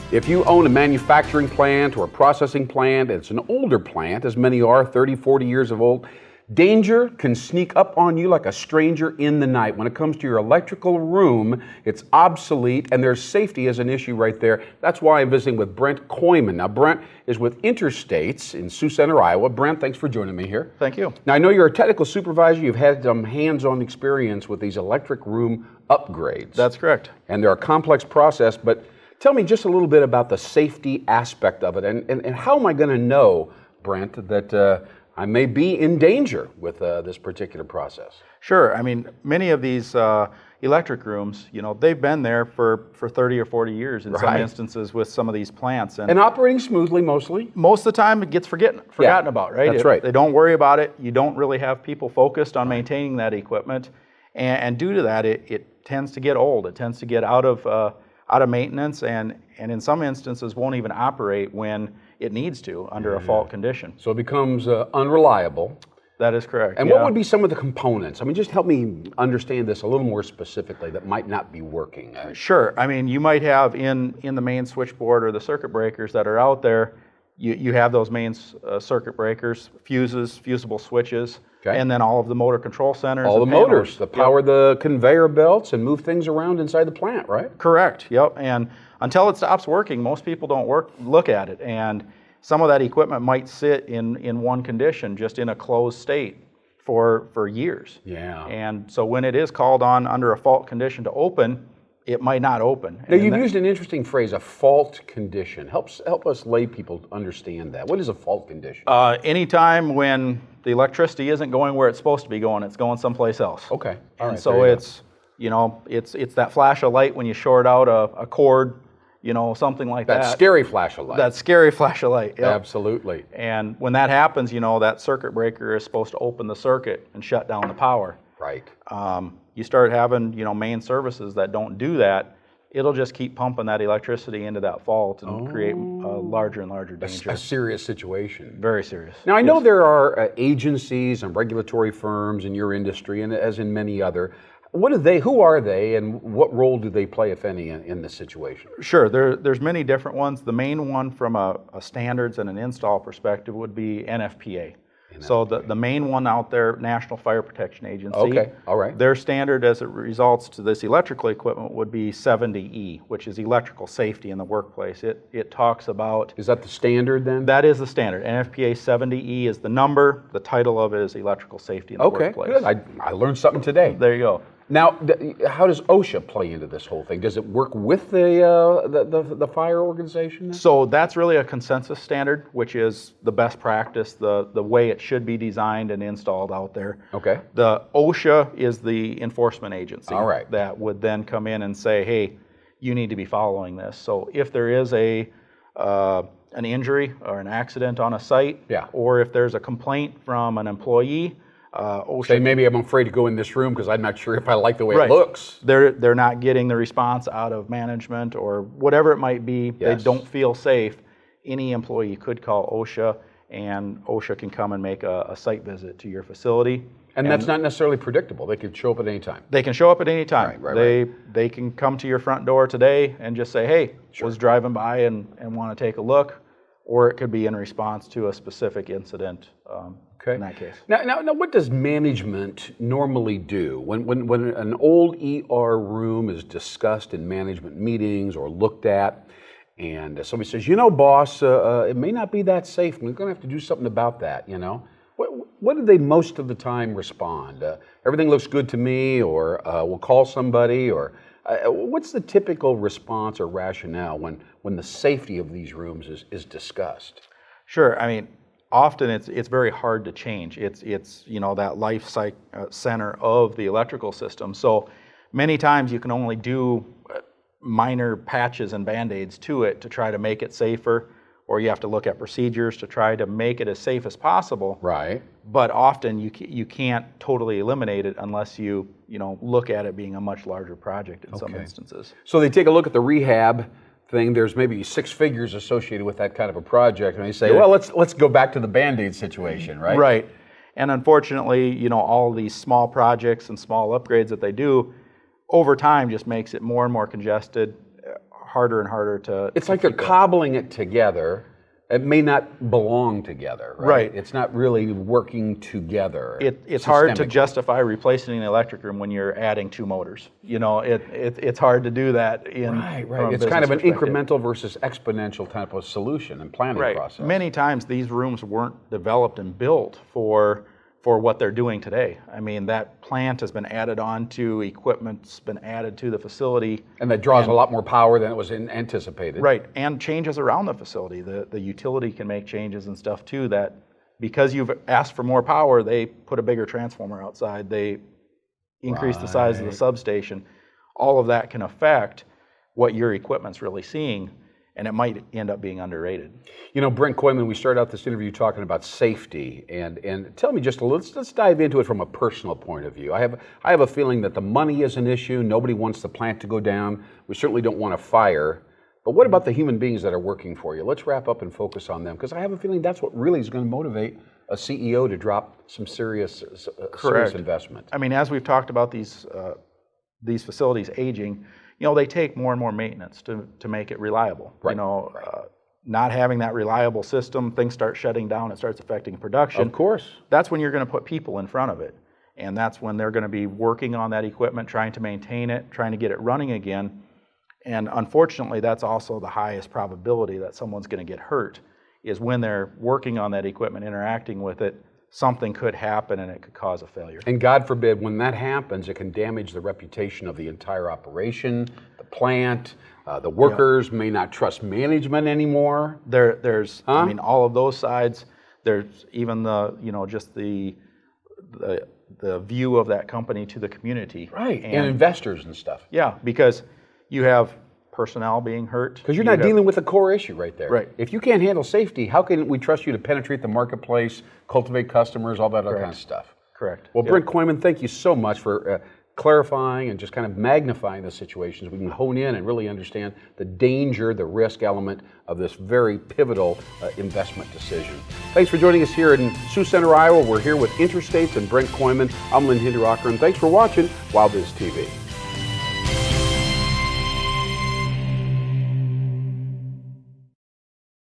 If you own a manufacturing plant or a processing plant, it's an older plant, as many are, 30, 40 years of old, danger can sneak up on you like a stranger in the night. When it comes to your electrical room, it's obsolete, and there's safety as an issue right there. That's why I'm visiting with Brent Koyman. Now, Brent is with Interstates in Sioux Center, Iowa. Brent, thanks for joining me here. Thank you. Now, I know you're a technical supervisor. You've had some hands-on experience with these electric room upgrades. That's correct. And they're a complex process, but tell me just a little bit about the safety aspect of it, and how am I going to know, Brent, that I may be in danger with this particular process? Sure. I mean, many of these electric rooms, you know, they've been there for 30 or 40 years in some instances with some of these plants. And operating smoothly mostly? Most of the time it gets forgotten about, right? That's right. They don't worry about it. You don't really have people focused on maintaining that equipment. And due to that, it tends to get old. It tends to get out of maintenance, and in some instances won't even operate when it needs to under a fault condition. So it becomes unreliable. That is correct. And what would be some of the components? I mean, just help me understand this a little more specifically that might not be working. Sure. I mean, you might have in the main switchboard or the circuit breakers that are out there, you have those main circuit breakers, fuses, fusible switches, and then all of the motor control centers. All the motors that power the conveyor belts and move things around inside the plant, right? Correct, yep. And until it stops working, most people don't look at it. And some of that equipment might sit in one condition, just in a closed state for years. Yeah. And so when it is called on under a fault condition to open, it might not open. Now, you've used an interesting phrase, a fault condition. Help us lay people understand that. What is a fault condition? Anytime when the electricity isn't going where it's supposed to be going, it's going someplace else. Okay. All right. So it's, you know, it's that flash of light when you short out a cord, you know, something like that. That scary flash of light. That scary flash of light. Yep. Absolutely. And when that happens, you know, that circuit breaker is supposed to open the circuit and shut down the power. Right. You start having, you know, main services that don't do that, it'll just keep pumping that electricity into that fault and create a larger and larger danger. A serious situation. Very serious. Now, I know there are agencies and regulatory firms in your industry, and as in many other. Who are they, and what role do they play, if any, in this situation? Sure, there's many different ones. The main one from a standards and an install perspective would be NFPA. So the main one out there, National Fire Protection Agency. Okay, all right. Their standard as it results to this electrical equipment would be 70E, which is electrical safety in the workplace. It talks about... Is that the standard then? That is the standard. NFPA 70E is the number. The title of it is electrical safety in the workplace. Okay, good. I learned something today. There you go. Now, how does OSHA play into this whole thing? Does it work with the fire organization? So that's really a consensus standard, which is the best practice, the way it should be designed and installed out there. Okay. The OSHA is the enforcement agency. All right. That would then come in and say, hey, you need to be following this. So if there is an injury or an accident on a site, or if there's a complaint from an employee, OSHA, say maybe I'm afraid to go in this room because I'm not sure if I like the way it looks. They're not getting the response out of management or whatever it might be. They don't feel safe. Any employee could call OSHA, and OSHA can come and make a site visit to your facility. And that's not necessarily predictable. They could show up at any time. They can show up at any time. Right. They can come to your front door today and just say, hey, was driving by and want to take a look. Or it could be in response to a specific incident. In that case. Now, what does management normally do when an old ER room is discussed in management meetings or looked at, and somebody says, you know, boss, it may not be that safe. We're going to have to do something about that. You know, what do they most of the time respond? Everything looks good to me, or we'll call somebody, or what's the typical response or rationale when the safety of these rooms is discussed? Sure. I mean, often it's very hard to change. It's you know, that life center of the electrical system. So many times you can only do minor patches and band-aids to it to try to make it safer, or you have to look at procedures to try to make it as safe as possible. Right. But often you can't totally eliminate it unless you look at it being a much larger project in some instances. So they take a look at the rehab thing. There's maybe 6 figures associated with that kind of a project, and they say, well, let's go back to the Band-Aid situation, right? Right. And unfortunately, you know, all these small projects and small upgrades that they do over time just makes it more and more congested, harder and harder to. It's like they're cobbling it together. It may not belong together, right? Right. It's not really working together. It's hard to justify replacing an electric room when you're adding 2 motors. You know, it's hard to do that in Right. It's kind of an incremental versus exponential type of solution and planning process. Many times these rooms weren't developed and built for what they're doing today. I mean, that plant has been added on to, equipment's been added to the facility. And that draws a lot more power than it was anticipated. Right, and changes around the facility. The utility can make changes and stuff too, that because you've asked for more power, they put a bigger transformer outside, they increase the size of the substation. All of that can affect what your equipment's really seeing, and it might end up being underrated. You know, Brent Koyman, we started out this interview talking about safety, and tell me just a little, let's dive into it from a personal point of view. I have a feeling that the money is an issue. Nobody wants the plant to go down. We certainly don't want a fire. But what about the human beings that are working for you? Let's wrap up and focus on them, because I have a feeling that's what really is going to motivate a CEO to drop some serious investment. I mean, as we've talked about these facilities aging, you know, they take more and more maintenance to make it reliable. Right. You know, not having that reliable system, things start shutting down, it starts affecting production. Of course. That's when you're going to put people in front of it. And that's when they're going to be working on that equipment, trying to maintain it, trying to get it running again. And unfortunately, that's also the highest probability that someone's going to get hurt, is when they're working on that equipment, interacting with it, something could happen and it could cause a failure. And God forbid, when that happens, it can damage the reputation of the entire operation, the plant, the workers may not trust management anymore. There's, I mean, all of those sides. There's even the, you know, just the view of that company to the community. Right, and investors and stuff. Yeah, because you have personnel being hurt. Because you're not dealing with the core issue right there. Right. If you can't handle safety, how can we trust you to penetrate the marketplace, cultivate customers, all that other kind of stuff? Correct. Well, Brent Koyman, thank you so much for clarifying and just kind of magnifying the situations. We can hone in and really understand the danger, the risk element of this very pivotal investment decision. Thanks for joining us here in Sioux Center, Iowa. We're here with Interstates and Brent Koyman. I'm Lynn Hinderocker, and thanks for watching WildBiz TV.